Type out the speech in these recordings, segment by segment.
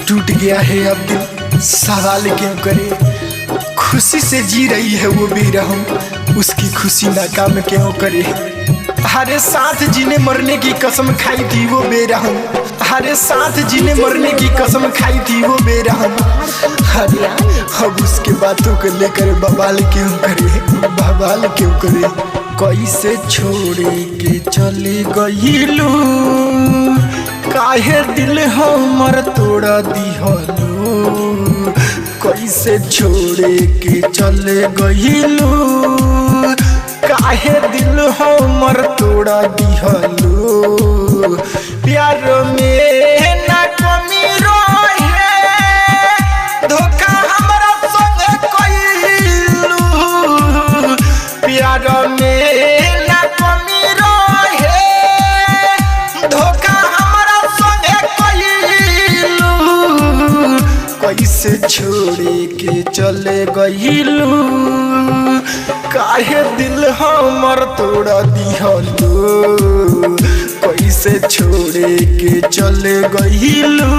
टूट गया है अब दिल, सवाल क्यों करे। खुशी से जी रही है वो बेरहम, उसकी खुशी नाकाम क्यों करे। हरे साथ जीने मरने की कसम खाई थी वो बेरहम, हरे साथ जीने मरने की कसम खाई थी वो बेरहम। अरे अब उसके बातों को लेकर बवाल क्यों करे, बवाल क्यों करे। कैसे छोड़े के चले गईलू, काहे दिल हमर तोड़ा दिहलू। कैसे छोड़े के चले गईलू, काहे दिल हमर तोड़ा दिहलू। प्यार में ना कमी रहे, धोखा हमरा संग कइलू। प्यार में ना कमी रहे, धोखा हमरा संग कइलू। कैसे छोड़े के चले गइलू, काहे दिल हमर तोड़ा दिहलू। कैसे छोड़े के चले गइलू।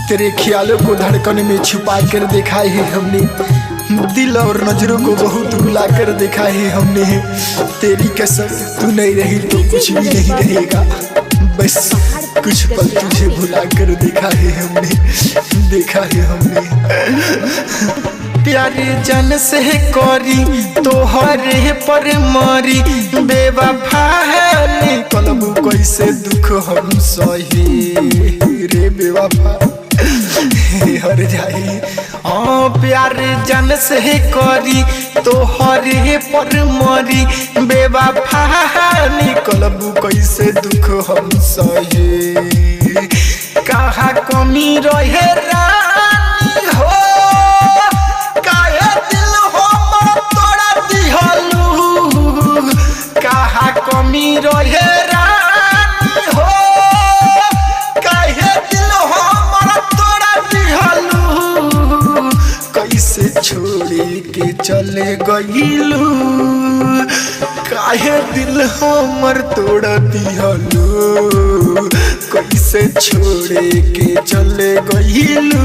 तेरे ख्यालों को धड़कन में छुपा कर देखा है हमने, दिल और नजरों को बहुत रुला कर देखा है हमने। तेरी कसम तू नहीं रही तो कुछ भी नहीं रहेगा, बस कुछ पल तुझे भुला कर देखा है हमने, देखा है हमने। प्यारे जन से करी तोहरे पर मारी, बेवफा निकलबू कैसे दुख हम सही रे बेवफा हर जाई। हाँ प्यारे जन से करी तोहरे पर मारी, बेवफा निकलबू कैसे दुख हम सही। कहाँ कमी रहे रानी हो, कमी रहे रानी हो, काहे दिल हमर तोड़ा दिहलू। कैसे छोड़े के चले गइलू, काहे दिल हमर तोड़ा दिहलू। कैसे छोड़े के चले गइलू,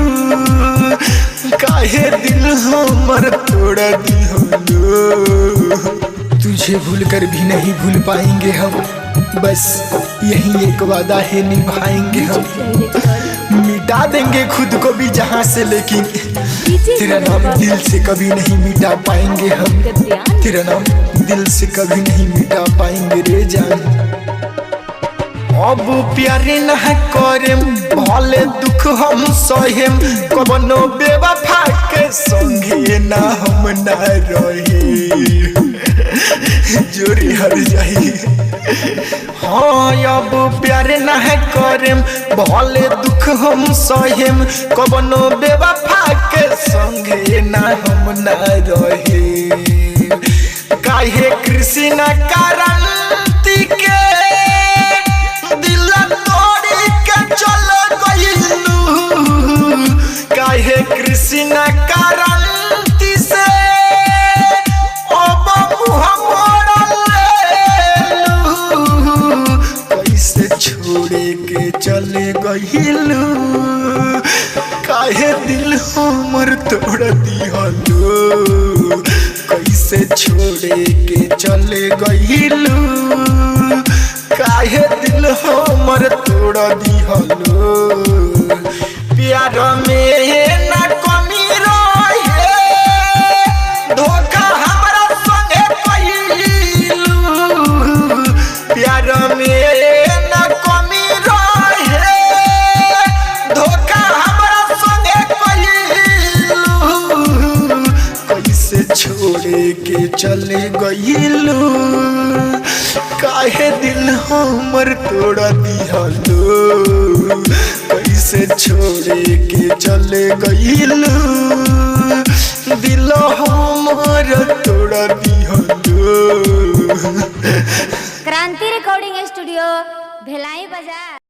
काहे दिल हमर तोड़ा दिहलू। तुझे भूल कर भी नहीं भूल पाएंगे हम, बस यही एक वादा है निभाएंगे हम। मिटा देंगे खुद को भी जहाँ से, लेकिन तेरा नाम दिल से कभी नहीं मिटा पाएंगे हम। तेरा नाम दिल से कभी नहीं मिटा पाएंगे रे जान। अब प्यारे न करेम भले दुख हम सहेम, कबनो बेवफा के संगे ना हम ना रहे, जोरी हर जाई। हाँ अब प्यारे न करेम भले दुख हम सहेम, कबनो बेवफा के संगे ना हम ना रहे। काहे कृष्ण क्रांति के दिल तोड़ी के चल गइलू। काहे कृष्ण क्रांति से अब मुँह छोड़े के चले गइलू, काहे दिल हमर तोड़ दिहलू। कैसे छोड़े के चले गइलू, काहे दिल हमर तोड़ दिहलू। प्यार में ना कमी रहे, धोखा हमरा संगे कइलू। प्यार में छोड़े के चले गइलू, काहे दिल हमर तोड़ा दिहलू। कैसे छोड़े के चले गइलू, दिल हमर तोड़ा दिहलू। क्रांति रिकॉर्डिंग स्टूडियो, भिलाई बाजार।